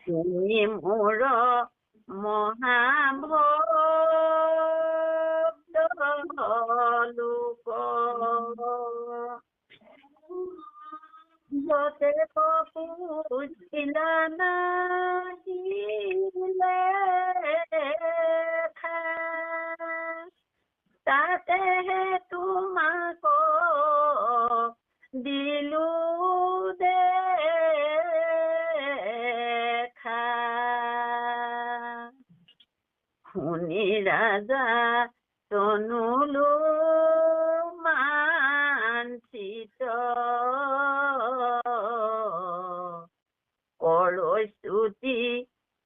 তুমি মোৰ মহাভক্ত লোক যতে পুজিলা নাহিলে তাতেহে তোমাক দিলো দেখা। শুনি ৰাজা তনুলো মাঞ্চিত কৰৈ স্তুতি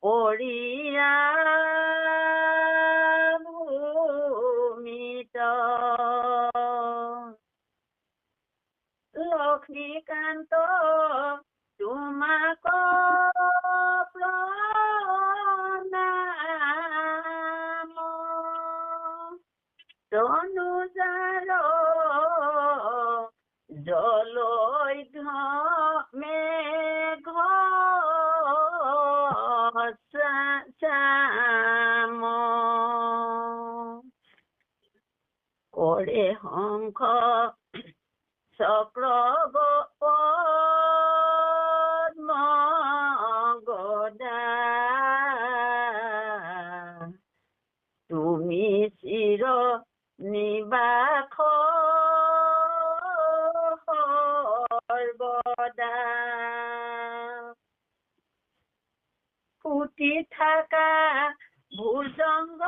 কৰিয়া ভূমিত লক্ষ্মীকান্ত তোমাক প্ৰণাম তনুজাৰ জলৈধ্য চাম কৰে শংখ চক্ৰ পদ্ম গদা তুমি চিৰ নিবাস সৰ্বদা ফুটি থাকা ভুজংগ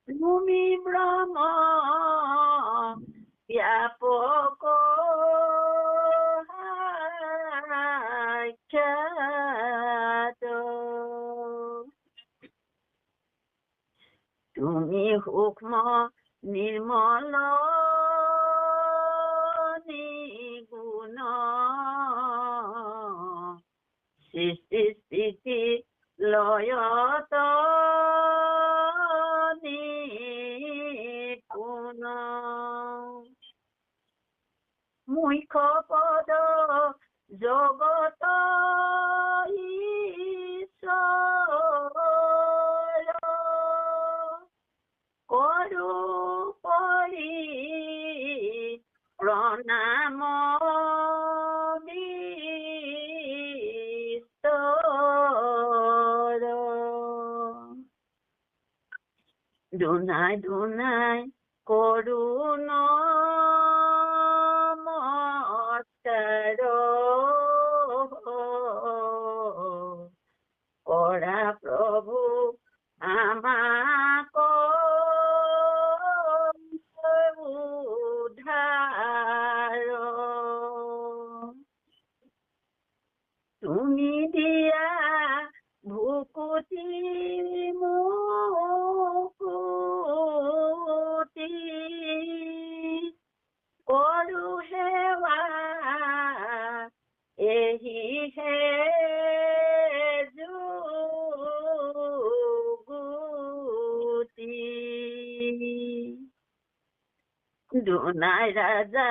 ভূমি ব্ৰহ্ম ব্যাপক তুমি সূক্ষ্ম নিৰ্মল নিগুণ সৃষ্টি স্থিতি লয়ত নিপুণ মুখ্য পদ জগত ঈশ্বৰ কৰো পৰি প্ৰণাম বিস্তৰ দুনাই দুনাই কৰো নমস্কাৰ কৰা প্ৰভু আমাক উদ্ধাৰ তুমি দিয়া ভুকুতি মুকুতি কৰো সেৱা এহিহে যুগুতি দুনাই ৰাজা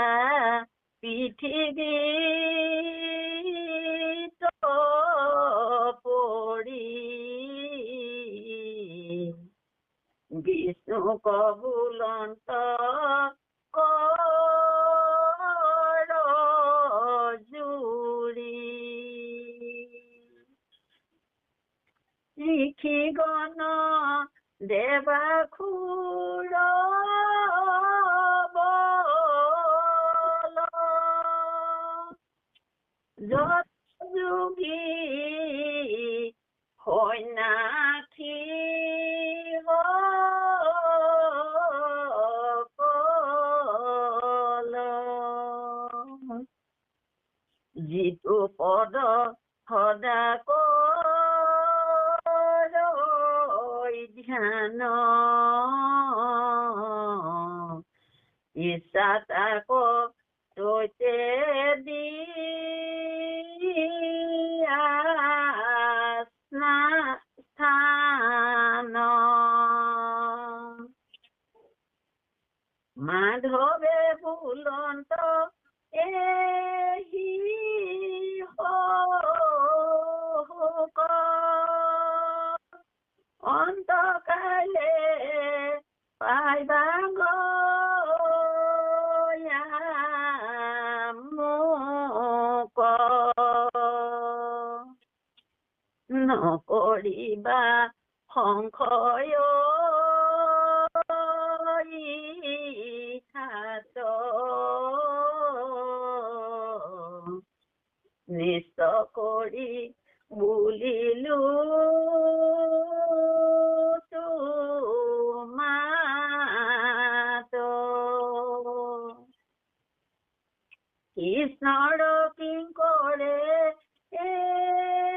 পৃথিৱীত পৰি বিষ্ণু কবুলন্ত কৰ জুৰি ঋষিগণ দেৱাসুৰ বল যত যোগী সন্যাসী সকল যিটো পদ সদা ধ্যান ইচ্ছা তাক তৈতে দিয়া স্থান মাধৱ হবে বুলন্ত এহি হোক অন্তকালে পাইবাঙ্গ মোক নকৰিবা সংশয় ইহাত নিশ্চ কৰি বুলিলো তোমাত কৃষ্ণৰ কিংকৰে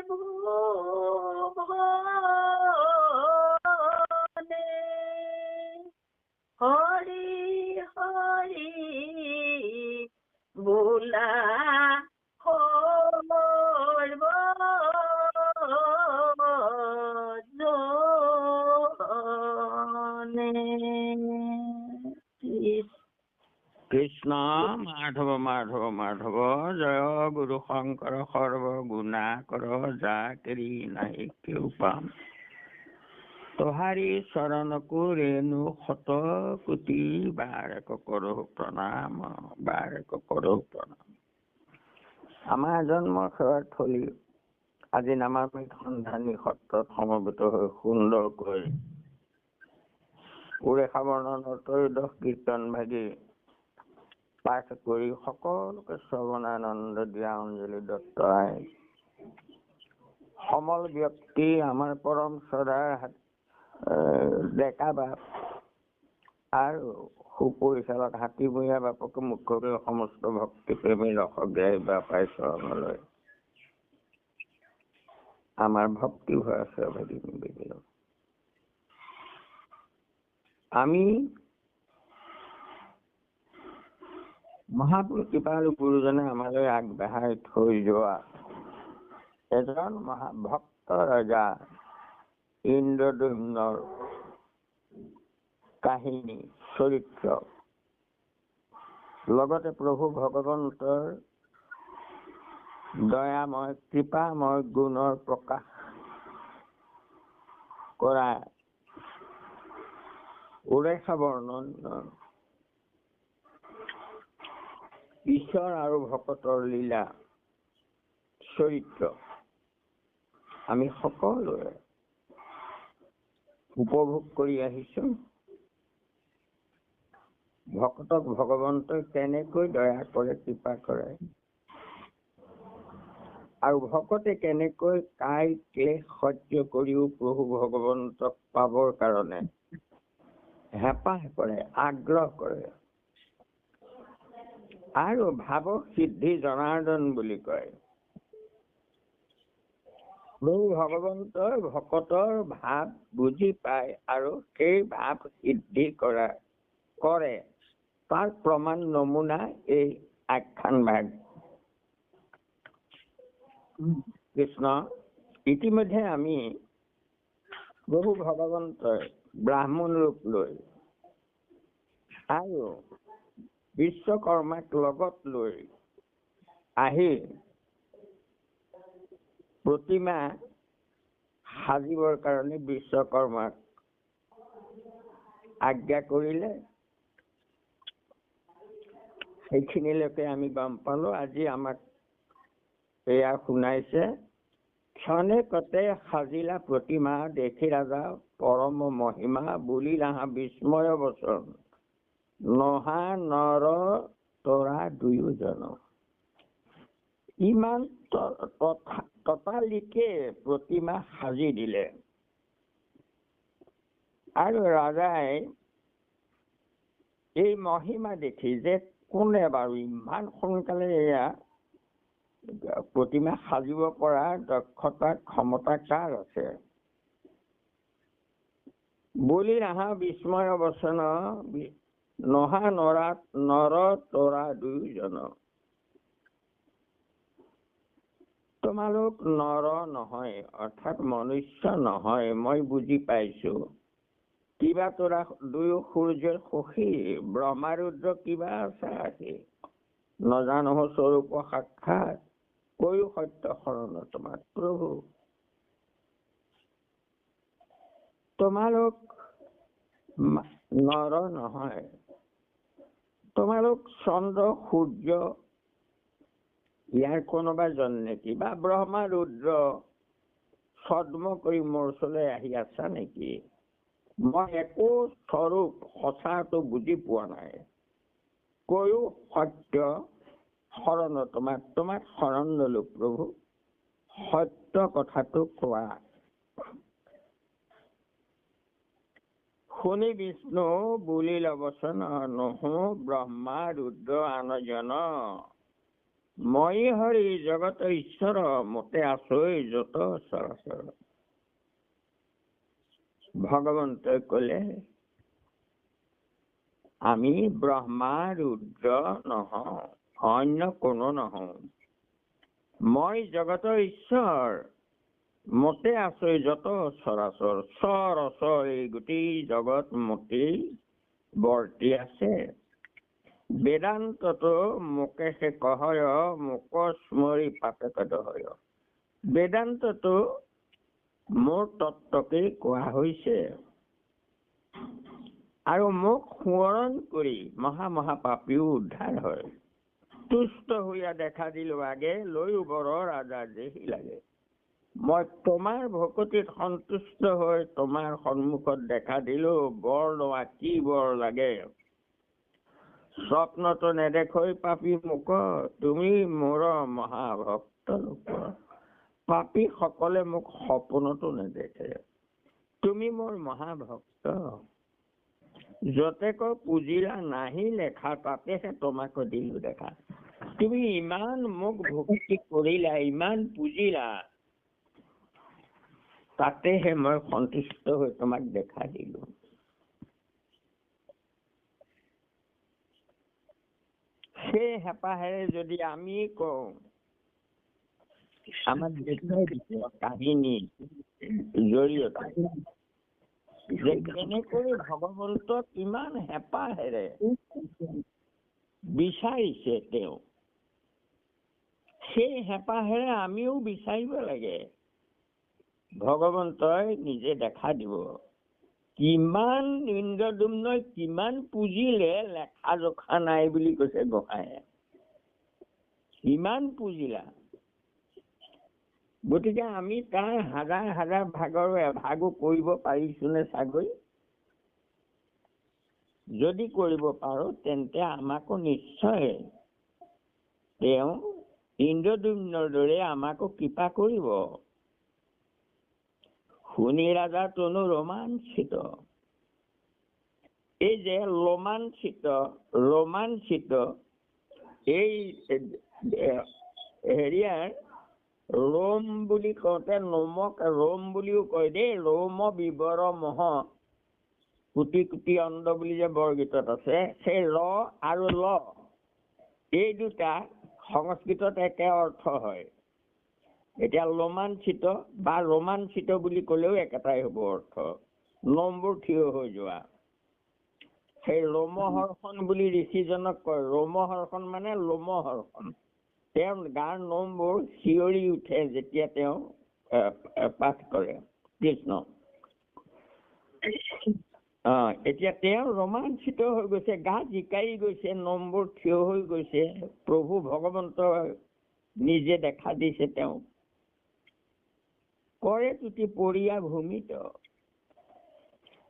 ভুৱনে হৰি হৰি বোলা কৃষ্ণ মাধৱ মাধৱ মাধৱ জয় গুৰু শংকৰ সৰ্বগুণাকৰ যা কেৰি নাই কেউ পাম তোহাৰী চৰণকো ৰেণু শত কোটি বাৰক কৰো প্ৰণাম বাৰক কৰো প্ৰণাম। আমাৰ জন্মৰ সেৱাৰ থলী আজি নামামিত সন্ধানী সত্ৰত সমবেত হৈ সুন্দৰকৈ উৰেষা বৰ্ণনৰ ত্ৰয়োদশ কীৰ্তন ভাগি পাঠ কৰি সকলোকে শ্ৰৱণানন্দ দিয়া অঞ্জলি দত্ত সমল ব্যক্তি আমাৰ পৰম শ্ৰদ্ধাৰ ডেকা বাপ আৰু সুপৰিচালক হাতীবুঢ়া বাপকে মুখ্য কৰি সমস্ত ভক্তি প্ৰেমী ৰসগ্ৰাহী বাপাই চৰণলৈ আমাৰ ভক্তি হৈ আছে আমি মহাপুৰুষ কৃপালু গুৰুজনে আমালৈ আগবঢ়াই থৈ যোৱা এজন মহাভক্ত ৰজা ইন্দ্ৰদ্যুম্নৰ কাহিনী চৰিত্ৰ লগতে প্ৰভু ভগৱন্তৰ দয়াময় কৃপাময় গুণৰ প্ৰকাশ কৰা উৰেষা বৰ্ণন ঈশ্বৰ আৰু ভকতৰ লীলা চৰিত্ৰ আমি সকলোৱে উপভোগ কৰি আহিছো। ভকতক ভগৱন্তই কেনেকৈ দয়া কৰে কৃপা কৰে আৰু ভকতে কেনেকৈ কাই ক্লেশ সহ্য কৰিও প্ৰভু ভগৱন্তক পাবৰ কাৰণে হেঁপাহ কৰে আগ্ৰহ কৰে আৰু ভাৱ সিদ্ধি জনাৰ্দন বুলি কয়। প্ৰভু ভগৱন্তই ভকতৰ ভাৱ বুজি পায় আৰু সেই ভাৱ সিদ্ধি কৰে তাৰ প্ৰমাণ নমুনা এই আখ্যান ভাগ। কৃষ্ণ ইতিমধ্যে আমি প্ৰভু ভগৱন্তই ব্ৰাহ্মণ ৰূপ লৈ আৰু বিশ্বকৰ্মাক লগত লৈ আহি প্ৰতিমা সাজিবৰ কাৰণে বিশ্বকৰ্মাক আজ্ঞা কৰিলে। সেইখিনিলৈকে আমি গম পালো। আজি আমাক এয়া শুনাইছে ক্ষণে কতে সাজিলা প্ৰতিমা দেখি ৰাজা পৰম মহিমা বুলি নাহা বিস্ময় বচন নহা নৰ তৰা দুয়োজন। ইমান ততালিকে প্ৰতিমা সাজি দিলে আৰু ৰাজাই এই মহিমা দেখি যে কোনে বাৰু ইমান সোনকালে এয়া প্ৰতিমা সাজিব পৰা দক্ষতা ক্ষমতা কাৰ আছে বুলি নাহা বিস্ময় বচন নহা নৰ তৰা দুয়োজন। তোমালোক নৰ নহয় অৰ্থাৎ মনুষ্য নহয় মই বুজি পাইছো। কিবা তোৰা দুয়ো সূৰ্যৰ সখী, ব্ৰহ্মা ৰুদ্ৰ কিবা আছা আছি, নজানো স্বৰূপ সাক্ষাৎ, কৈও সত্য শৰণ তোমাৰ প্ৰভু। তোমালোক নৰ নহয়, তোমালোক চন্দ্ৰ সূৰ্য ইয়াৰ কোনোবা জন নেকি, বা ব্ৰহ্মা ৰুদ্ৰ ছদ্ম কৰি মোৰ ওচৰলৈ আহি আছা নেকি? মই একো স্বৰূপ সঁচাটো বুজি পোৱা নাই, কৈও সত্য শৰণ তোমাক শৰণ ললো প্ৰভু, সত্য কথাটো কোৱা। শুনি বিষ্ণু বুলিল বচন, নহো ব্ৰহ্মা ৰুদ্ৰ আনজন, মই হৰি জগত ঈশ্বৰ, মতে আছই যত চৰাচৰ। ভগৱন্তই কলে, আমি ব্ৰহ্মা ৰুদ্ৰ নহওঁ, অন্য কোনো নহওঁ, মই জগতৰ ঈশ্বৰ, মতে আছই যত চৰাচৰ। চৰ অচৰ এই গোটেই জগত মতে বৰ্তি আছে, বেদান্তটো মোকে সে কহয়, মোক স্মৰি পাপে কদহয়। বেদান্তটো মোৰ তত্ত্বকেই কোৱা হৈছে, আৰু মোক সোঁৱৰণ কৰি মহাপাপীও উদ্ধাৰ হয়। তুষ্ট হইয়া দেখা দিলো আগে, লৈ বৰ ৰাজা যেহি লাগে। মই তোমাৰ ভকতিত সন্তুষ্ট হৈ তোমাৰ সন্মুখত দেখা দিলো, বৰ লোৱা কি বৰ লাগে। স্বপ্নতো নেদেখৈ পাপী মোক, তুমি মোৰ মহাভক্ত লোক। পাপী সকলে মোক সপোনতো নেদেখে, তুমি মোৰ মহাভক্ত। যতে ক পুজিলা নাহি লেখা, তাতেহে তোমাক দিলো দেখা। তুমি ইমান মোক ভক্তি কৰিলা, ইমান পুজিলা, তাতেহে মই সন্তুষ্ট হৈ তোমাক দেখা দিলো। সেই হেঁপাহেৰে যদি আমি কওঁ, আমাৰ কাহিনী জৰিয়তে যে কেনেকৈ ভগৱন্তক ইমান হেঁপাহেৰে বিচাৰিছে তেওঁ, সেই হেঁপাহেৰে আমিও বিচাৰিব লাগে। ভগৱন্তই নিজে দেখা দিব। কিমান ইন্দ্ৰদুম্নই কিমান পুজিলে লেখা জোখা নাই বুলি কৈছে গোসাঁয়ে। কিমান পুজিলা, গতিকে আমি তাৰ হাজাৰ হাজাৰ ভাগৰ এভাগো কৰিব পাৰিছোনে চাগৈ? যদি কৰিব পাৰো তেন্তে আমাকো নিশ্চয় তেওঁ ইন্দ্ৰদুম্নৰ দৰে আমাকো কৃপা কৰিব। শুনি ৰাজা তনু ৰোমাঞ্চিত। এই যে ৰোমাঞ্চিত এই হেৰিয়াৰ ৰোম বুলি কওঁতে নোমক ৰোম বুলিও কয় দেই। ৰোম বিবৰ মহ কোটি কোটি অণ্ড বুলি যে বৰগীতত আছে, সেই ৰ আৰু ল এই দুটা সংস্কৃতত একে অৰ্থ হয়। এতিয়া লোমাঞ্চিত বা ৰোমাঞ্চিত বুলি কলেও একেটাই হব অৰ্থ, নোমবোৰ থিয় হৈ যোৱা। সেই ৰোমহৰ্ষণ বুলি ঋষিজনক কয়। ৰোমহৰ্ষণ মানে লোমহৰ্ষণ। তেওঁৰ গাৰ নোমবোৰ শিয়ৰি উঠে যেতিয়া তেওঁ পাঠ কৰে কৃষ্ণ। এতিয়া তেওঁ ৰোমাঞ্চিত হৈ গৈছে, গা জিকাই গৈছে, নোমবোৰ থিয় হৈ গৈছে। প্ৰভু ভগৱন্ত নিজে দেখা দিছে তেওঁ। কৰে তুতি পৰিয়া ভূমিত,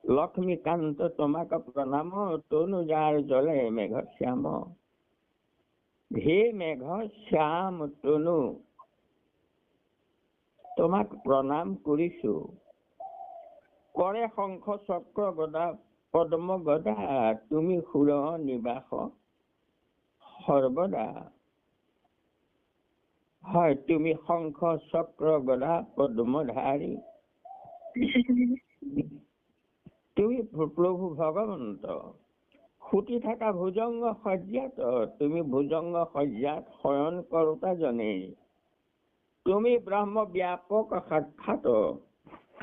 লক্ষ্মীকান্ত তোমাক প্ৰণাম, তনু যাৰ জলে মেঘ শ্যাম। হে মেঘ শ্যাম তনু, তোমাক প্ৰণাম কৰিছো। কৰে শংখ চক্ৰ গদা পদ্ম গদা, তুমি সুৰ নিবাস সৰ্বদা। হয়, তুমি শংখ চক্ৰ গদা পদ্মধাৰী, তুমি প্ৰভু ভগৱন্ত। সুতি থকা ভুজংগ সজ্জাত, তুমি ভুজংগ সজ্জাত শয়ন কৰোতা জনে। তুমি ব্ৰহ্ম ব্যাপক সাক্ষাৎ,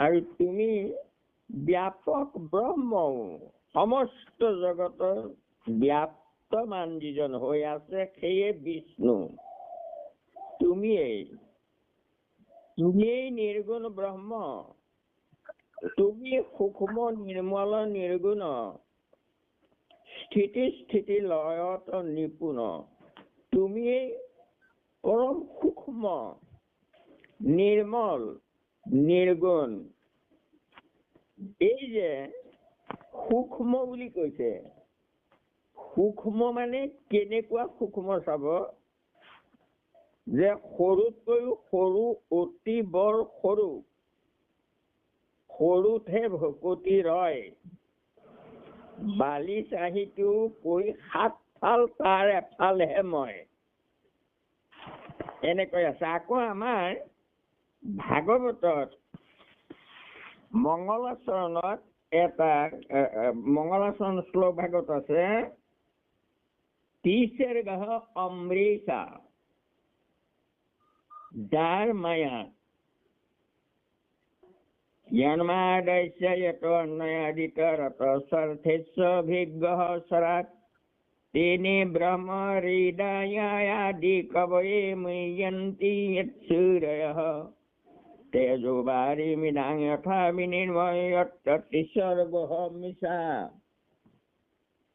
আৰু তুমি ব্যাপক ব্ৰহ্ম সমস্ত জগতৰ ব্যাপ্তমান যিজন হৈ আছে সেয়ে বিষ্ণু তুমিয়েই নিৰ্গুণ ব্ৰহ্ম তুমি সূক্ষ্ম নিৰ্মল নিৰ্গুণ স্থিতি লয়ত নিপুণ তুমিয়েই পৰম সূক্ষ্ম নিৰ্মল নিৰ্গুণ এই যে সূক্ষ্ম বুলি কৈছে সূক্ষ্ম মানে কেনেকুৱা সূক্ষ্ম চাব যে সৰুতকৈও সৰু অতি বৰ সৰু সৰুতহে ভকতি ৰয় বালি চাহিটো কৈ 7 ফাল তাৰ এফালহে মই এনেকৈ আছে আকৌ আমাৰ ভাগৱতত মংগলাচৰণত এটা মংগলাচৰণ শ্লোক ভাগত আছে তিসর্গঃ অমৃষা যার মায়া জন্মাদস্য যতো অন্নয়াদিতরত সর্থেস্যভিজ্ঞঃ সরাৎ তেনে ব্রহ্ম হৃদয়াদি কবয়ে মুহ্যন্তি যৎসূরয়ঃ তেজো বারিমিদাং যথা বিনির্ময়ত্ত তিসর্গোহমিষা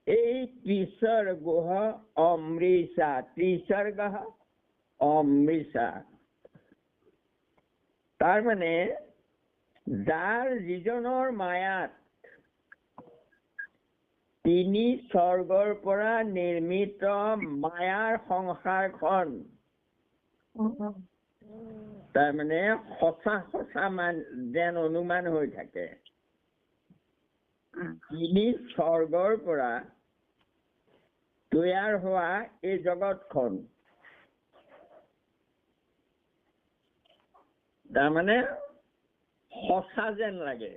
এই তিসর্গোহ অমৃষা তিসর্গঃ অমৃষা তাৰ মানে যাৰ যিজনৰ মায়াত 3 স্বৰ্গৰ পৰা নিৰ্মিত মায়াৰ সংসাৰখন তাৰ মানে সঁচা যেন অনুমান হৈ থাকে 3 স্বৰ্গৰ পৰা তৈয়াৰ হোৱা এই জগতখন তাৰ মানে সঁচা যেন লাগে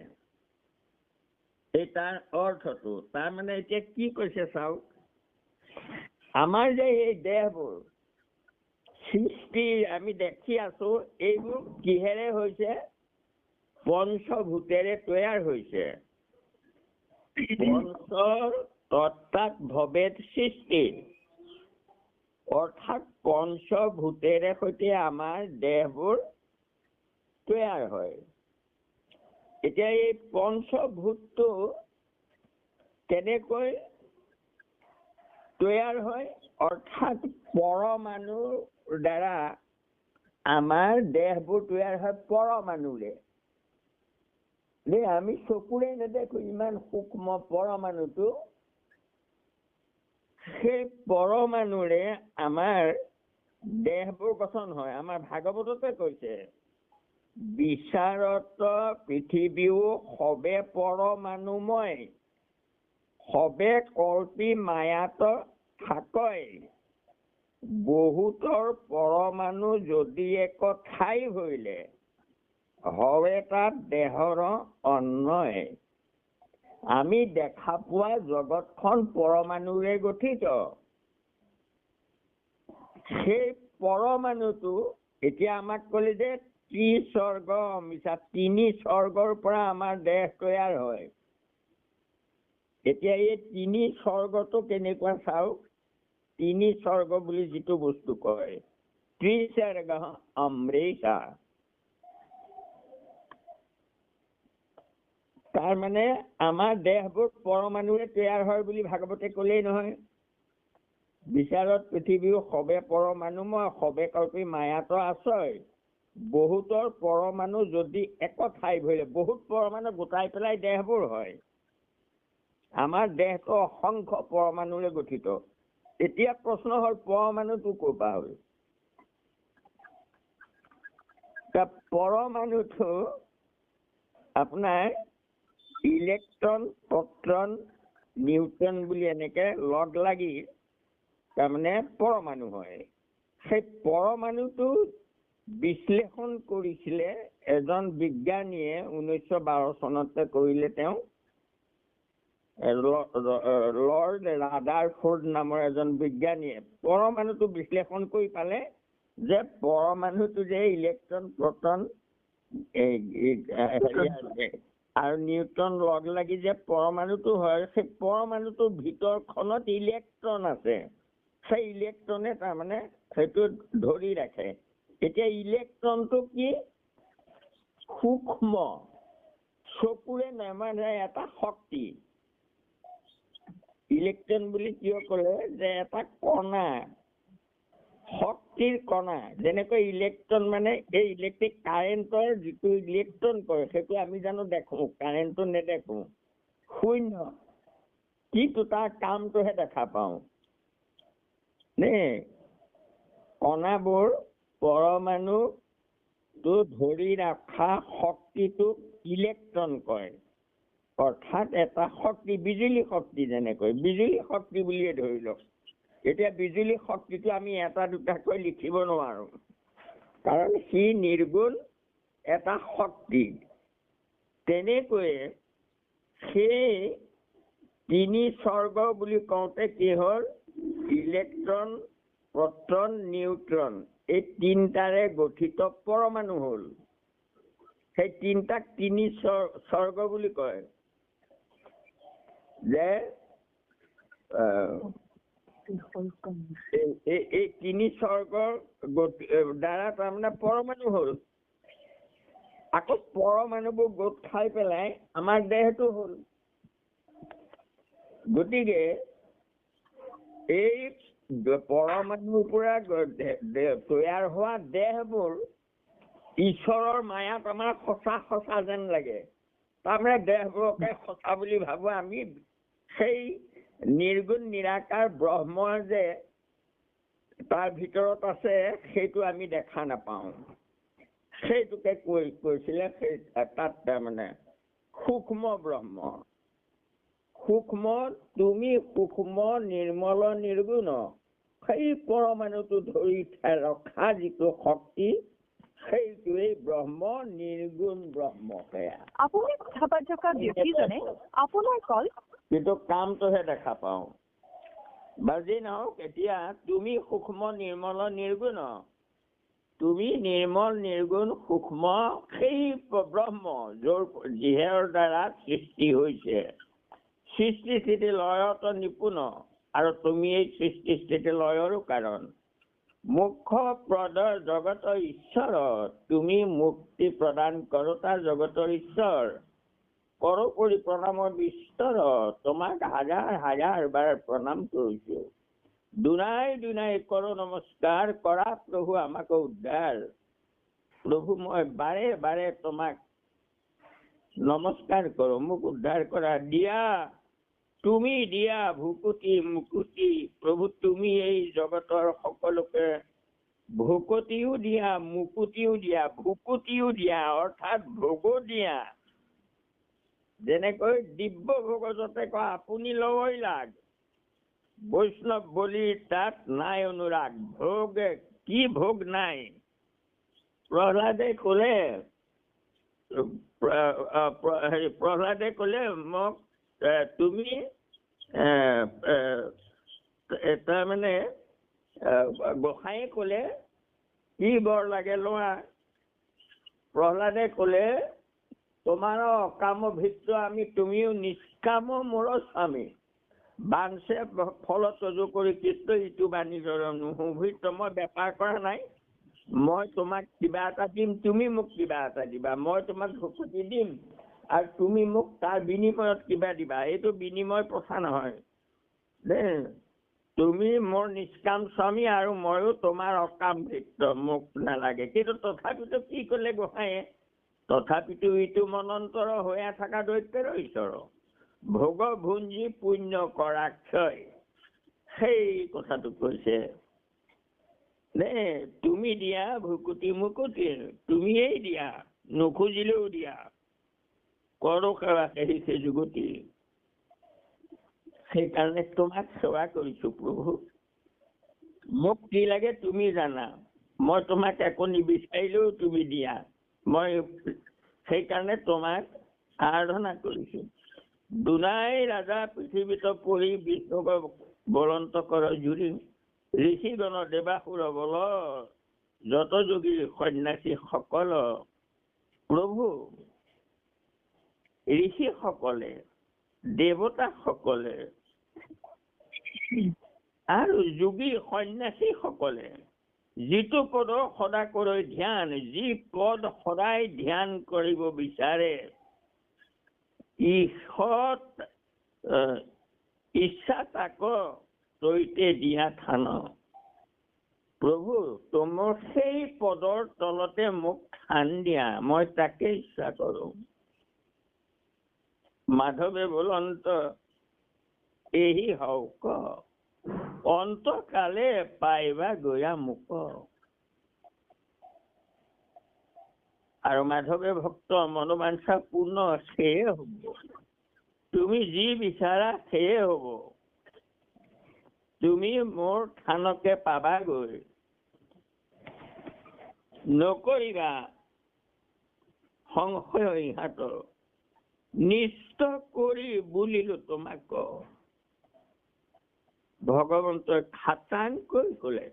এই তাৰ অৰ্থটো তাৰ মানে এতিয়া কি কৈছে চাওক আমাৰ যে এই দেহবোৰ সৃষ্টি আমি দেখি আছো এইবোৰ কিহেৰে হৈছে পঞ্চভূতেৰে তৈয়াৰ হৈছে পঞ্চৰ তত্ত্বাৎ ভৱেৎ সৃষ্টি অৰ্থাৎ পঞ্চভূতেৰে সৈতে আমাৰ দেহবোৰ তৈয়াৰ হয় এতিয়া এই পঞ্চভূতটো কেনেকৈ তৈয়াৰ হয় অৰ্থাৎ পৰমাণুৰ দ্বাৰা আমাৰ দেহবোৰ তৈয়াৰ হয় পৰমাণুৰে আমি চকুৰে নেদেখো ইমান সূক্ষ্ম পৰমাণুটো সেই পৰমাণুৰে আমাৰ দেহবোৰ গঠন হয় আমাৰ ভাগৱততে কৈছে বিচাৰত পৃথিৱীও সবে পৰমাণুময় সবে কল্পী মায়াত থাকয় বহুতৰ পৰমাণু যদি এক ঠাই হইলে হয় তাত দেহৰ অন্নয় আমি দেখা পোৱা জগতখন পৰমাণুৰে গঠিত সেই পৰমাণুটো এতিয়া আমাক ক'লে যে ত্ৰিস্বৰ্গ অমৃষা 3 স্বৰ্গৰ পৰা আমাৰ দেহ তৈয়াৰ হয় এতিয়া এই 3 স্বৰ্গটো কেনেকুৱা চাওক 3 স্বৰ্গ বুলি যিটো বস্তু কয় ত্ৰিস্বৰ্গঃ অমৃষা তাৰ মানে আমাৰ দেহবোৰ পৰমাণুৰে তৈয়াৰ হয় বুলি ভাগৱতে ক'লেই নহয় বিচাৰত পৃথিৱীও সবে পৰমাণুময় সবে কল্পী মায়াত আশ্ৰয় বহুতৰ পৰমাণু যদি এক ঠাই ভৰিলে বহুত পৰমাণু গোটাই পেলাই দেহবোৰ হয় আমাৰ দেহটো অসংখ্য পৰমাণুৰে গঠিত এতিয়া প্ৰশ্ন হ'ল পৰমাণুটো ক'ৰ পৰা হ'ল পৰমাণুটো আপোনাৰ ইলেক্ট্ৰন প্ৰটন নিউট্ৰন বুলি এনেকে লগ লাগি তাৰমানে পৰমাণু হয় সেই পৰমাণুটো বিশ্লেষণ কৰিছিলে এজন বিজ্ঞানীয়ে 1912 চনতে কৰিলে তেওঁ লৰ্ড ৰাদাৰফোৰ্ড নামৰ এজন বিজ্ঞানীয়ে পৰমাণুটো বিশ্লেষণ কৰি পালে যে পৰমাণুটো যে ইলেক্ট্ৰন প্ৰটন আৰু নিউট্ৰন লগ লাগি যে পৰমাণুটো হয়, সেই পৰমাণুটোৰ ভিতৰখনত ইলেক্ট্ৰন আছে। সেই ইলেক্ট্ৰনে তাৰমানে সেইটো ধৰি ৰাখে। এতিয়া ইলেক্ট্ৰনটো কি? সূক্ষ্ম, চকুৰে নেমানে এটা শক্তি। ইলেক্ট্ৰন বুলি কিয় ক'লে? যে এটা কণা, শক্তিৰ কণা। যেনেকৈ ইলেক্ট্ৰন মানে এই ইলেক্ট্ৰিক কাৰেণ্টৰ যিটো ইলেক্ট্ৰন কৰে সেইটো আমি জানো দেখো? কাৰেণ্টটো নেদেখো, শূন্য, কিন্তু তাৰ কামটোহে দেখা পাওঁ নে? কণাবোৰ পৰমাণুটো ধৰি ৰখা শক্তিটোক ইলেক্ট্ৰন কয়। অৰ্থাৎ এটা শক্তি, বিজুলী শক্তি, যেনেকৈ বিজুলী শক্তি বুলিয়ে ধৰি লওক। এতিয়া বিজুলী শক্তিটো আমি এটা দুটাকৈ লিখিব নোৱাৰো, কাৰণ সি নিৰ্গুণ এটা শক্তি। তেনেকৈয়ে সেই তিনি স্বৰ্গ বুলি কওঁতে কি হ'ল? ইলেক্ট্ৰন, প্ৰটন, নিউট্ৰন, এই তিনিটাৰে গঠিত পৰমাণু হ'ল। সেই তিনিটাক তিনি স্বৰ্গ বুলি কয়। যে এই তিনি স্বৰ্গৰ দ্বাৰা তাৰমানে পৰমাণু হ'ল। আকৌ পৰমাণুবোৰ গোট খাই পেলাই আমাৰ দেহটো হ'ল। গতিকে এই পৰমাণুৰ পৰা তৈয়াৰ হোৱা দেহবোৰ ঈশ্বৰৰ মায়াত আমাৰ সঁচা সঁচা যেন লাগে। তাৰমানে দেহবোৰকে সঁচা বুলি ভাবো আমি। সেই নিৰ্গুণ নিৰাকাৰ ব্ৰহ্ম যে তাৰ ভিতৰত আছে, সেইটো আমি দেখা নাপাওঁ। সেইটোকে কৈছিলে সেই তাত তাৰমানে সূক্ষ্ম ব্ৰহ্ম। সূক্ষ্ম, তুমি সূক্ষ্ম নিৰ্মল নিৰ্গুণ, সেই পৰমাণুটো ধৰি ৰখা যিটো শক্তি, সেইটোৱেই ব্ৰহ্ম, নিৰ্গুণ ব্ৰহ্ম। সেয়া আপুনি কথা পাতি থকা ব্যক্তিজনে আপোনাৰ কল, কিন্তু কামটোহে দেখা পাওঁ। বাজি নহওক, এতিয়া তুমি সূক্ষ্ম নিৰ্মল নিৰ্গুণ, তুমি নিৰ্মল নিৰ্গুণ সূক্ষ্ম সেই ব্ৰহ্ম, যিহৰ দ্বাৰা সৃষ্টি হৈছে। সৃষ্টি স্থিতি লয়ত নিপুণ, আৰু তুমি এই সৃষ্টি স্থিতি লয়ৰো কাৰণ। মুখ্য প্ৰদৰ জগতৰ ঈশ্বৰ, তুমি মুক্তি প্ৰদান কৰোতা জগতৰ ঈশ্বৰ। কৰোপৰি প্ৰণামৰ বিস্তৰ, তোমাক হাজাৰ হাজাৰ বাৰ প্ৰণাম কৰিছো। দুনাই দুনাই কৰো নমস্কাৰ, কৰা প্ৰভু আমাক উদ্ধাৰ। প্ৰভু মই বাৰে বাৰে তোমাক নমস্কাৰ কৰো, মোক উদ্ধাৰ কৰা। দিয়া, তুমি দিয়া ভুকুটি মুকুটি, প্ৰভু তুমি এই জগতৰ সকলোকে ভুকুটিও দিয়া, মুকুটিও দিয়া, ভুকুটিও দিয়া, অৰ্থাৎ ভোগো দিয়া। যেনেকৈ দিব্য ভোগতে কয় আপুনি লবই লাগ, বৈষ্ণৱ বলি তাত নাই অনুৰাগ। ভোগ কি ভোগ নাই? প্ৰহ্লাদে ক'লে, প্ৰহ্লাদে ক'লে মোক তুমি তাৰমানে গোসাঁয়ে ক'লে কি বৰ লাগে লোৱা? প্ৰহ্লাদে ক'লে তোমাৰ অকাম ভিত্ত আমি, তুমিও নিষ্কাম মোৰ স্বামী। বাঞ্চে ফল তজু কৰি কৃষ্ণ ইটো বাণীৰ নুহুভিত। মই বেপাৰ কৰা নাই, মই তোমাক কিবা এটা দিম, তুমি মোক কিবা এটা দিবা। মই তোমাক ভুকুটি দিম আৰু তুমি মোক তাৰ বিনিময়ত কিবা দিবা। এইটো বিনিময় প্ৰথা নহয় দেই। তুমি মোৰ নিষ্কাম স্বামী আৰু ময়ো তোমাৰ অকাম ভিত্ত, মোক নালাগে। কিন্তু তথাপিতো কি ক'লে গোসাঁয়ে? তথাপিতো ইটো মনন্তৰ হৈয়া থকা দৈত্যৰ ঈশ্বৰ, ভোগ ভুঞ্জি পুণ্য কৰা ক্ষয়। সেই কথাটো কৈছে নে? তুমি দিয়া ভুকুটি মুকুটি, তুমিয়েই দিয়া, নুখুজিলেও দিয়া। কৰো সেৱা সেই যুগতি, সেইকাৰণে তোমাক সেৱা কৰিছো প্ৰভু। মোক কি লাগে তুমি জানা, মই তোমাক একো নিবিচাৰিলেও তুমি দিয়া। মই সেইকাৰণে তোমাক আৰাধনা কৰিছো। দুনাই ৰাজা পৃথিৱীত পৰি বিষ্ণুক বলন্ত কৰ জুৰি, ঋষিগণ দেৱাসুৰ বল, যত যোগী সন্যাসী সকল। প্ৰভু ঋষিসকলে, দেৱতাসকলে আৰু যোগী সন্ন্যাসীসকলে যিটো পদৰ সদাকৈ ধ্যান, যি পদ সদায় ধ্যান কৰিব বিচাৰে, ঈশত ইচ্ছা তাক তৈতে দিয়া থান। প্ৰভু, তোমাৰ সেই পদৰ তলতে মোক থান দিয়া, মই তাকে ইচ্ছা কৰো। মাধৱে বোলন্ত এহি হওক, অন্তকালে পাইবা গয়া মোক। আৰু মাধৱে ভক্ত মনোবাঞ্ছা পূৰ্ণ সেয়ে হ'ব। তুমি যি বিচাৰা সেয়ে হ'ব। তুমি মোৰ থানকে পাবাগৈ। নকৰিবা সংশয় ইহাতৰ, নিশ্চয় কৰি বুলিলো তোমাক। ভগৱন্তই খাটাংকৈ ক'লে,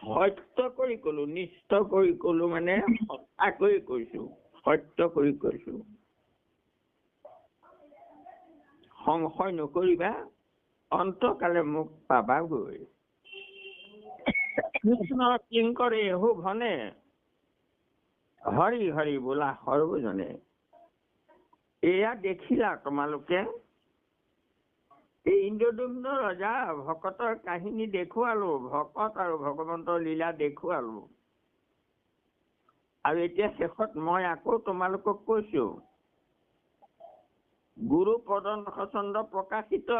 সত্য কৰি ক'লো, নিশ্চয় কৰি ক'লো মানে সঁচাকৈ কৈছো, সত্য কৰি কৈছো। সংশয় নকৰিবা, অন্তকালে মোক পাবাগৈ। কৃষ্ণ কিংকৰে এহো ভনে, হৰি হৰি বোলা সৰ্বজনে। এয়া দেখিলা তোমালোকে, এই ইন্দ্ৰদুম্ন ৰজা ভকতৰ কাহিনী দেখুৱালো, ভকত আৰু ভগৱন্তৰ লীলা দেখুৱালো। আৰু এতিয়া শেষত মই আকৌ তোমালোকক কৈছো, গুৰু পদনখচন্দ প্ৰকাশিত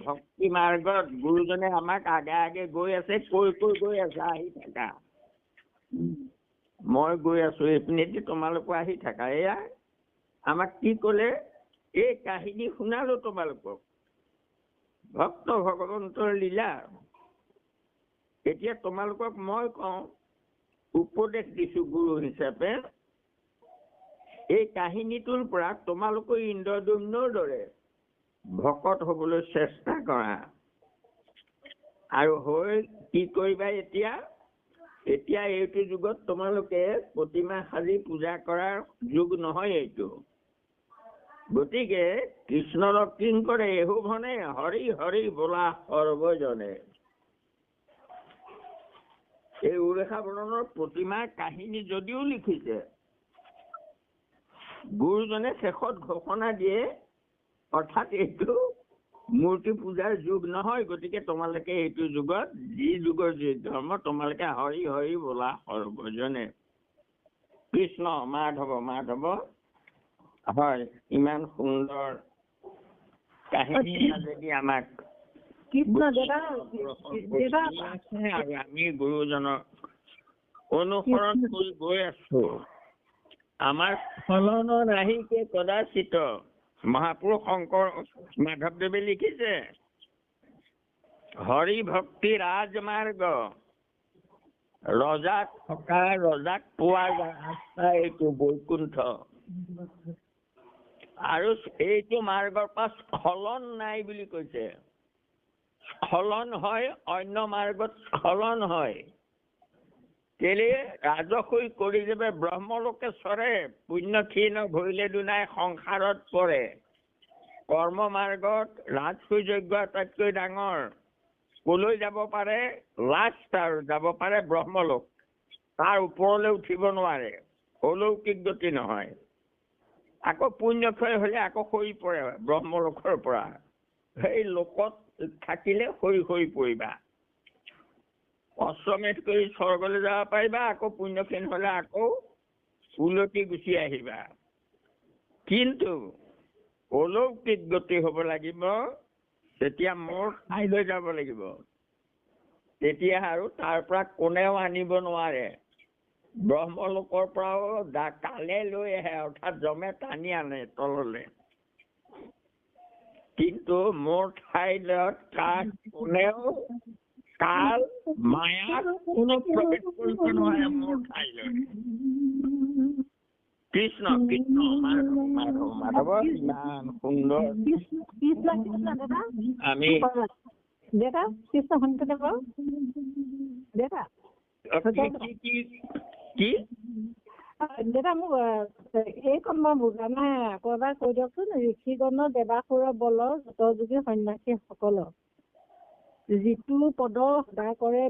ভক্তি মাৰ্গত গুৰুজনে আমাক আগে আগে গৈ আছে, কৈ কৈ গৈ আছে, আহি থাকা। মই গৈ আছো, এইপিনেদি তোমালোকো আহি থাকা। এয়া আমাক কি ক'লে, এই কাহিনী শুনালো তোমালোকক, ভক্ত ভগৱন্তৰ লীলা। এতিয়া তোমালোকক মই কওঁ, উপদেশ দিছো গুৰু হিচাপে, এই কাহিনীটোৰ পৰা তোমালোকে ইন্দ্ৰদুম্নৰ দৰে ভকত হবলৈ চেষ্টা কৰা। আৰু হৈ কি কৰিবা এতিয়া? এতিয়া এইটো যুগত তোমালোকে প্ৰতিমা সাজি পূজা কৰাৰ যুগ নহয় এইটো। গতিকে কৃষ্ণৰ কিংকৰে এহো ভনে, হৰি হৰি বোলা সৰ্বজনে। এই উৰেষা বৰণৰ প্ৰতিমাৰ কাহিনী যদিও লিখিছে, গুৰুজনে শেষত ঘোষণা দিয়ে, অৰ্থাৎ এইটো মূৰ্তি পূজাৰ যুগ নহয়। গতিকে তোমালোকে এইটো যুগত যি যুগৰ যি ধৰ্ম, তোমালোকে হৰি হৰি বোলা সৰ্বজনে। কৃষ্ণ মাধৱ মাধৱ। হয়, ইমান সুন্দৰ কাহিনী যদি আমাক আৰু আমি গুৰুজনক অনুসৰণ কৰি গৈ আছো। আমাৰ ফলন নাহিকে কদাচিত, মহাপুৰুষ শংকৰ মাধৱদেৱে লিখিছে, হৰি ভক্তি ৰাজমাৰ্গ, ৰজাক থকা ৰজাক পোৱাৰ ৰাস্তা এইটো বৈকুণ্ঠ। আৰু এইটো মাৰ্গৰ পৰা স্খলন নাই বুলি কৈছে। স্খলন হয়, অন্য মাৰ্গত স্খলন হয়। কেলে ৰাজসই কৰি যাবে ব্ৰহ্মলোকে চৰে, পুণ্যক্ষীণ ভৰিলে দুনাই সংসাৰত পৰে। কৰ্ম মাৰ্গত ৰাজসই যজ্ঞ আটাইতকৈ ডাঙৰ। কলৈ যাব পাৰে? লাষ্ট আৰু যাব পাৰে ব্ৰহ্মলোক। তাৰ ওপৰলৈ উঠিব নোৱাৰে, অলৌকিক গতি নহয়। আকৌ পুণ্যক্ষয় হলে আকৌ সৰি পৰে ব্ৰহ্মলোকৰ পৰা। সেই লোকত থাকিলে সৰি সৰি পৰিবা। অশ্বমেধ কৰি স্বৰ্গলৈ যাব পাৰিবা, আকৌ পুণ্যক্ষীণ হলে আকৌ উলটি গুচি আহিবা। কিন্তু অলৌকিক গতি হব লাগিব, তেতিয়া মোৰ ঠাইলৈ যাব লাগিব। তেতিয়া আৰু তাৰ পৰা কোনেও আনিব নোৱাৰে। ব্ৰহ্মলোকৰ পৰাও কালে লৈ আহে, অৰ্থাৎ জমে টানি আনে তললে। কিন্তু মোৰ ঠাইলৈ কোনেও কাল মায়াক কোনো প্ৰৱেশ কৰিব নোৱাৰে মোৰ ঠাইলৈ। কৃষ্ণ কৃষ্ণ মাধৱ মাধৱ মাধৱ, ইমান সুন্দৰ। আমি দেতা কৃষ্ণ শংকৰদেৱ দেতা কি দেউতা মোক এইকণ মই বুজা নাই, আকৌ এবাৰ কৈ দিয়কচোন। ঋষিগণ দেৱাসুৰ বলৰ যুগী সন্যাসীসকলক যিটো পদ সদা কৰে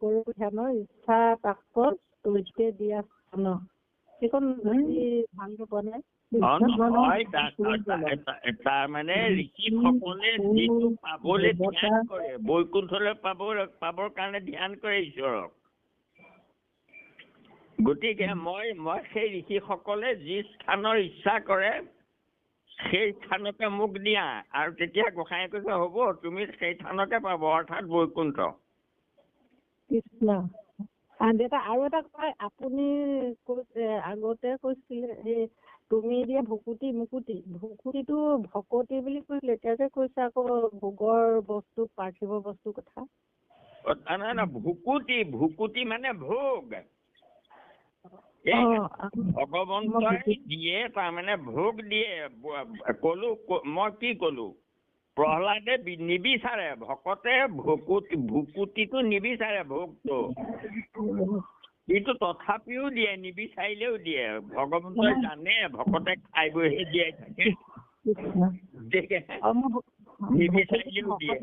কৰো ধ্যানৰ ইচ্ছা তাকৰ তৈতে দিয়া স্থান, সেইকণ ভালকে পোৱা নাই। তাৰ মানে ঋষিসকলে যিটো পাবলৈ ধ্যান কৰে, বৈকুণ্ঠলৈ পাবৰ কাৰণে ধ্যান কৰে ঈশ্বৰক। গতিকে মই সেই ঋষিসকলে যি স্থানৰ ইচ্ছা কৰে সেই স্থানকে মোক দিয়া, আৰু তেতিয়া গোসাঁয়ে কৈছে হ'ব তুমি সেই স্থানকে পাব, অৰ্থাৎ বৈকুণ্ঠ। কৃষ্ণ। দেউতা আৰু এটা কথা, আপুনি আগতে কৈছিলে এই তুমি দিয়া ভকুতি ভকুতিটো ভকতি বুলি কৈছিলে, এতিয়া যে কৈছে আকৌ ভোগৰ বস্তু পাৰ্থিৱ বস্তুৰ কথা। ভুকুতি মানে ভোগ। ভগৱন্তই দিয়ে, তাৰমানে ভোগ দিয়ে। মই কি কলো, প্ৰহ্লাদে নিবিচাৰে, ভকতে ভুকুতিটো নিবিচাৰে ভোগটো, কিন্তু তথাপিও দিয়ে, নিবিচাৰিলেও দিয়ে। ভগৱন্তই জানে ভকতে খাই বৈহে জীয়াই থাকে, নিবিচাৰিলেও দিয়ে।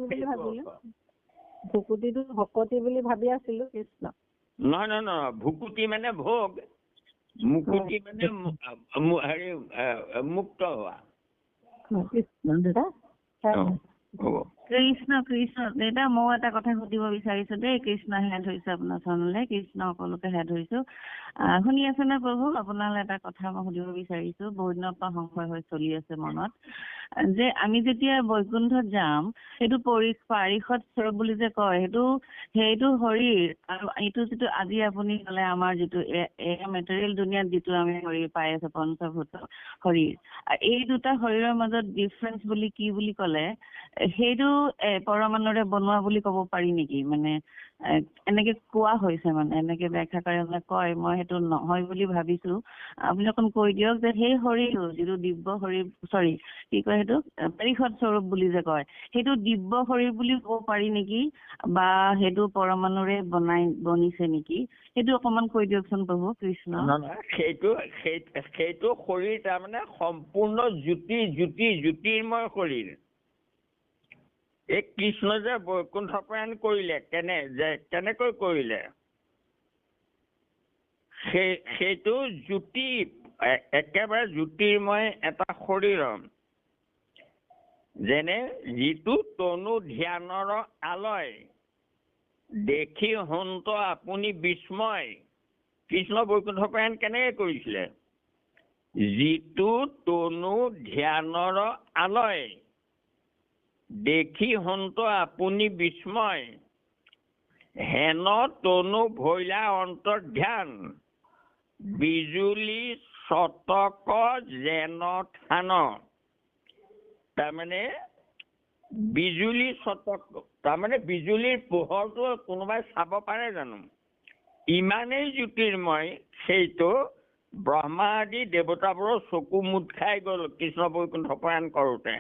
ভকুতিটো ভকতি বুলি ভাবি আছিলো কৃষ্ণ। নহয়, ভুকুতি মানে ভোগ, মুকুতি মানে হেৰি মুক্ত হোৱা। কৃষ্ণ দেউতা, মই এটা কথা সুধিব বিচাৰিছো দেই। কৃষ্ণ হেয়া ধৰিছো আপোনাৰ চৰণলৈ, কৃষ্ণ সকলোকে হেয়া ধৰিছো। শুনি আছে নে প্ৰভু? আপোনালৈ এটা কথা মই সুধিব বিচাৰিছো, বহুত দিনৰ পৰা সংশয় হৈ চলি আছে মনত, যে আমি যেতিয়া বৈকুণ্ঠত যাম, সেইটো পাৰিষদ স্বৰূপ বুলি যে কয়, সেইটো শৰীৰ, আৰু এইটো যিটো আজি আপুনি ক'লে আমাৰ যিটো মেটেৰিয়েল দুনিয়াত যিটো আমি শৰীৰ পাই আছো, পঞ্চভূত শৰীৰ, এই দুটা শৰীৰৰ মাজত ডিফাৰেঞ্চ বুলি কি বুলি ক'লে, সেইটো পৰমাণুৰে বনোৱা বুলি ক'ব পাৰি নেকি? মানে এনেকে কোৱা হৈছে, মানে এনেকে ব্যাখ্যাকাৰে কয়, মই সেইটো নহয় বুলি ভাবিছো। আপুনি অকণ কৈ দিয়ক যে সেই শৰীৰটো যিটো দিব্য শৰীৰ, কি কয় সেইটো পাৰিষদ স্বৰূপ বুলি যে কয়, সেইটো দিব্য শৰীৰ বুলি ক'ব পাৰি নেকি, বা সেইটো পৰমাণুৰে বনিছে নেকি? সেইটো অকমান কৈ দিয়কচোন প্ৰভু কৃষ্ণ। সেইটো শৰীৰ তাৰমানে সম্পূৰ্ণ জ্যোতিৰ্ময় শৰীৰ। এই কৃষ্ণ যে বৈকুণ্ঠ প্ৰয়াণ কৰিলে, কেনেকৈ কৰিলে? সেইটো জ্যোতি, একেবাৰে জ্যোতিৰ্ময় এটা শৰীৰ, যেনে যিটো তনু ধ্যানৰ আলয়, দেখি হন্ত আপুনি বিস্ময়। কৃষ্ণ বৈকুণ্ঠ প্ৰয়াণ কেনেকে কৰিছিলে? যিটো তনু ধ্যানৰ আলয়, দেখি হন্ত আপুনি বিস্ময়, হেন তনু ভৈলা অন্তৰ্ধ্যান, বিজুলী শতক যেন থান। তাৰমানে বিজুলী শতক, তাৰমানে বিজুলীৰ পোহৰটো কোনোবাই চাব পাৰে জানো? ইমানেই জ্যোতিৰ্ময়, সেইটো ব্ৰহ্মা আদি দেৱতাবোৰৰ চকু মুদ খাই গ'ল কৃষ্ণ বৈকুণ্ঠ প্ৰয়াণ কৰোঁতে।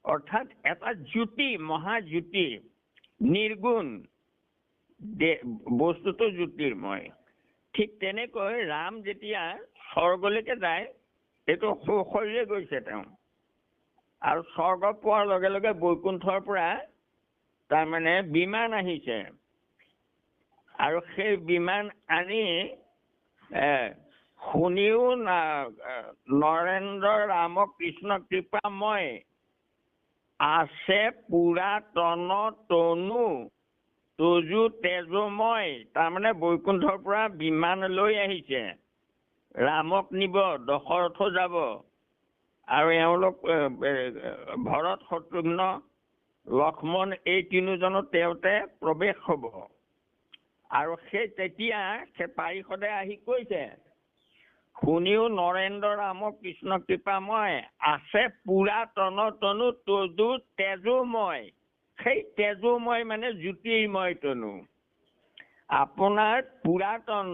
অৰ্থাৎ এটা জ্যোতি, মহাজ্যোতি, নিৰ্গুণ, বস্তুটো জ্যোতিৰ্ময়। ঠিক তেনেকৈ ৰাম যেতিয়া স্বৰ্গলৈকে যায়, এইটো শৰীৰে গৈছে তেওঁ, আৰু স্বৰ্গ পোৱাৰ লগে লগে বৈকুণ্ঠৰ পৰা তাৰমানে বিমান আহিছে, আৰু সেই বিমান আনি শুনিও নৰেন্দ্ৰ ৰাম কৃষ্ণ কৃপাময়, আছে পুৰাতন তনু তজু তেজময়। তাৰমানে বৈকুণ্ঠৰ পৰা বিমান লৈ আহিছে, ৰামক নিব, দশৰথ যাব, আৰু এওঁলোক ভৰত, শত্ৰুঘ্ন, লক্ষ্মণ, এই তিনিজনো তেওঁতে প্ৰৱেশ হ'ব। আৰু তেতিয়া সেই পাৰিষদে আহি কৈছে, শুনিও নৰেন্দ্ৰ ৰাম কৃষ্ণ কৃপাময়, আছে পুৰাতন তনু তজু তেজোময়। সেই তেজোময় মানে জ্যোতিৰ্ময় তনু। আপোনাৰ পুৰাতন,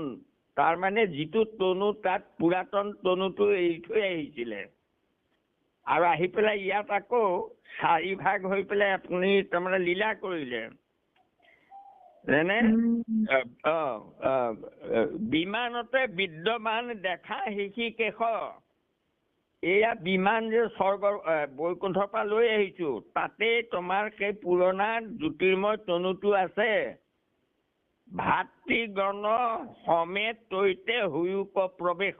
তাৰমানে যিটো তনু, তাত পুৰাতন তনুটো এৰি থৈ আহিছিলে, আৰু আহি পেলাই ইয়াত আকৌ 4 ভাগ হৈ পেলাই আপুনি তাৰমানে লীলা কৰিলে। যেনে বিমানতে বিদ্যমান দেখা শিকি কেশ এয়া বিমান যে স্বৰ্গৰ বৈকুণ্ঠৰ পৰা লৈ আহিছো তাতে তোমাৰ সেই পুৰণা জ্যোতিৰ্ময় তনুটো আছে ভাতৃগণ সমেত তৈতে হুয়ুক প্ৰৱেশ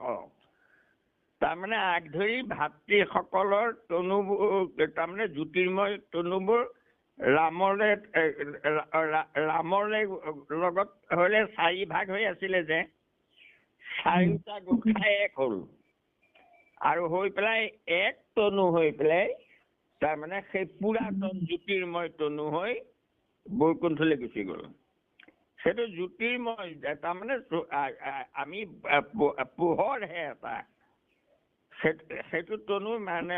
তাৰমানে আগ ধৰি ভাতৃসকলৰ তনুবোৰ তাৰমানে জ্যোতিৰ্ময় তনুবোৰ ৰামৰ লগত হলে 4 ভাগ হৈ আছিলে যে 4টা গোট এক হ'ল আৰু হৈ পেলাই এক তনু হৈ পেলাই তাৰমানে সেই পুৰাতন জ্যোতিৰ্ময় তনু হৈ বৈকুণ্ঠলৈ গুচি গ'ল সেইটো জ্যোতিৰ্ময় তাৰমানে আমি পোহৰহে এটা সেইটো তনু মানে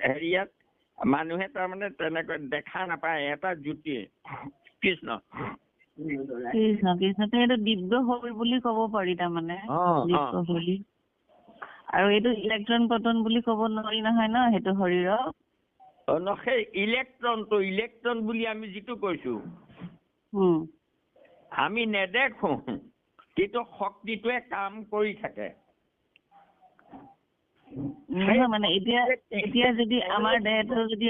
হেৰিয়াত মানুহে তাৰমানে তেনেকৈ দেখা নাপায় এটা জ্যোতি কৃষ্ণ কৃষ্ণ কৃষ্ণ এইটো দিব্য শৰীৰ বুলি ক'ব পাৰি তাৰমানে দিব্য শৰীৰ আৰু এইটো ইলেক্ট্ৰন পতন বুলি ক'ব নোৱাৰি নহয় ন সেইটো শৰীৰক সেই ইলেক্ট্ৰন বুলি আমি যিটো কৈছো আমি নেদেখো কিন্তু শক্তিটোৱে কাম কৰি থাকে মানে এতিয়া যদি আমাৰ দেহটো যদি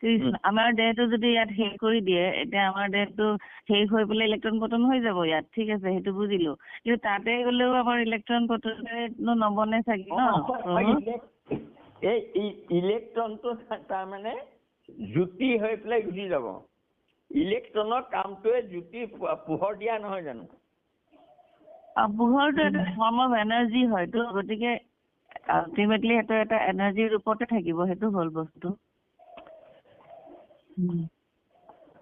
কৃষ্ণ আমাৰ দেহটো যদি ইয়াত শেষ কৰি দিয়ে এতিয়া আমাৰ দেহটো শেষ হৈ পেলাই ইলেক্ট্ৰন পতন হৈ যাব ইয়াত ঠিক আছে সেইটো বুজিলো কিন্তু তাতে গ'লেও আমাৰ ইলেক্ট্ৰন পতনো নবনে চাগে ন এই ইলেক্ট্ৰনটো তাৰমানে জ্যোতি হৈ পেলাই গুচি যাব ইলেক্ট্ৰনৰ কামটোৱে জ্যোতি পোহৰ দিয়া নহয় জানো পোহৰটো এটা ফৰ্ম অফ এনাৰ্জি হয়তো গতিকে আল্টিমেটলি সেইটো এটা এনাৰ্জিৰ ৰূপতে থাকিব সেইটো হ'ল বস্তু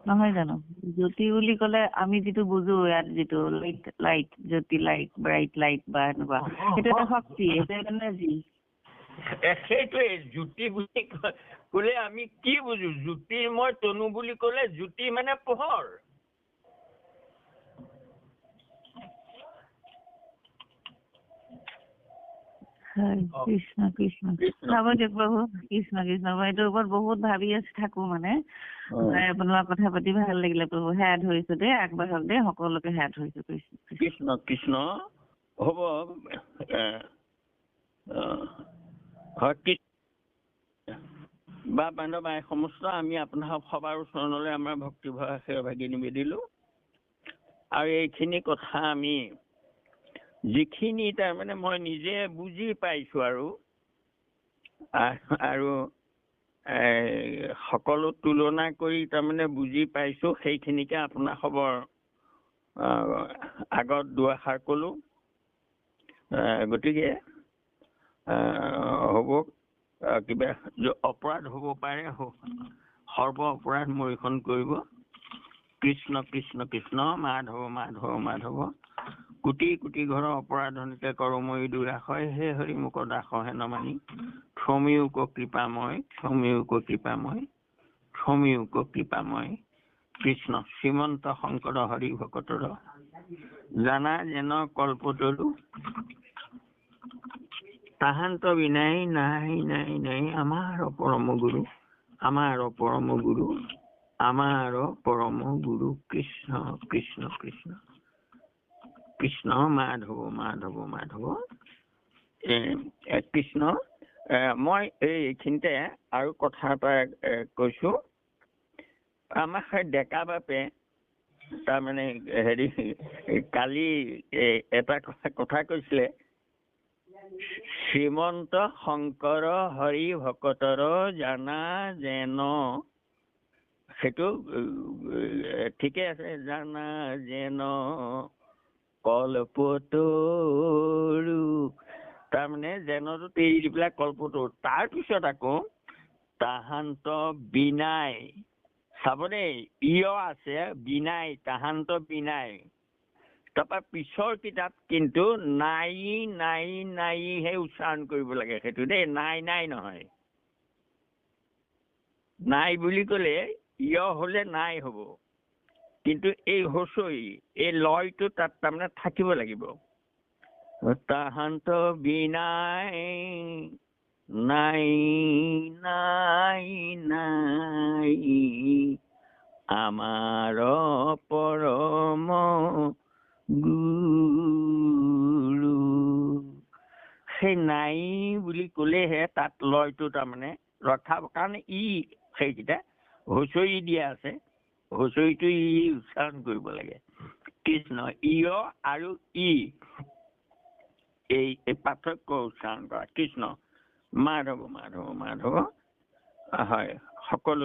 নহয় জানো জ্যোতি বুলি ক'লে আমি যিটো বুজো ইয়াত যিটো লাইট জ্যোতি লাইট ব্ৰাইট লাইট বা এনেকুৱা সেইটো এটা শক্তি সেইটো এটা এনাৰ্জি সেইটোৱে জ্যোতি বুলি ক'লে আমি কি বুজো জ্যোতিৰ্ময় তনু বুলি ক'লে জ্যোতি মানে পোহৰ কৃষ্ণ কৃষ্ণ হ'ব দিয়ক প্ৰভু কৃষ্ণ কৃষ্ণ মই এইটোৰ ওপৰত বহুত ভাবি থাকো মানে আপোনাৰ কথা পাতি ভাল লাগিলে প্ৰভু সেয়া ধৰিছো দেই আগবাঢ়ক দেই সকলোকে সেয়া ধৰিছো কৃষ্ণ কৃষ্ণ কৃষ্ণ হ'ব বা বান্ধৱ সমস্ত আমি আপোনাৰ সবাৰ ওচৰলৈ আমাৰ ভক্তিভাৱ সেৱাভাগি নিবেদিলো আৰু এইখিনি কথা আমি যিখিনি তাৰমানে মই নিজে বুজি পাইছো আৰু সকলো তুলনা কৰি তাৰমানে বুজি পাইছো সেইখিনিকে আপোনাৰ খবৰ আগত দুআষাৰ কলো গতিকে হ'ব কিবা অপৰাধ হ'ব পাৰে সৰ্ব অপৰাধ মৰিখন কৰিব কৃষ্ণ কৃষ্ণ কৃষ্ণ মাধৱ মাধৱ মাধৱ কোটি কোটি ঘৰৰ অপৰাধনিকে কৰময়ী দুৰাশয় হে হৰি মুখ দাসহে নমানি ক্ষমিয়োক কৃপাময় ক্ষমিয়োক কৃপাময় ক্ষমিয়োক কৃপাময় কৃষ্ণ শ্ৰীমন্ত শংকৰ হৰি ভকতৰ জানা যেন কল্পতৰু তাহান্ত বিনাই নাই নাই নাই আমাৰ পৰম গুৰু আমাৰ পৰম গুৰু আমাৰ পৰম গুৰু কৃষ্ণ কৃষ্ণ কৃষ্ণ কৃষ্ণ মাধৱ মাধৱ মাধৱ কৃষ্ণ মই এইখিনিতে আৰু কথা এটা কৈছো আমাৰ ডেকা বাপে তাৰমানে হেৰি কালি এটা কথা কৈছিলে শ্ৰীমন্ত শংকৰ হৰি ভকতৰ জানা যেন সেইটো ঠিকে আছে জানা যেন কল্পতৰু তাৰমানে যেনটো এৰি দি পেলাই কল্পতৰু তাৰপিছত আকৌ তাহান্ত বিনাই চাব দেই ইয় আছে বিনাই তাহান্ত বিনাই তাৰপৰা পিছৰ কিতাপ কিন্তু নাই নাই নাইহে উচ্চাৰণ কৰিব লাগে সেইটো দেই নাই নাই নহয় নাই বুলি ক'লে ইয় হলে নাই হ'ব কিন্তু এই হচৈ এই লয়টো তাত তাৰমানে থাকিব লাগিব তাহান্ত বিনাই নাই নাই নাই আমাৰ পৰম গুৰু। সেই নাই বুলি ক'লেহে তাত লয়টো তাৰমানে ৰখাব, কাৰণ ই সেইকেইটা হুঁচৰি দিয়া আছে, হুঁচৰিটো ই উচ্চাৰণ কৰিব লাগে। কৃষ্ণ ইয় আৰু ই এই পাৰ্থক্য উচ্চাৰণ কৰা। কৃষ্ণ মাধৱ মাধৱ মাধৱ, হয় সকলো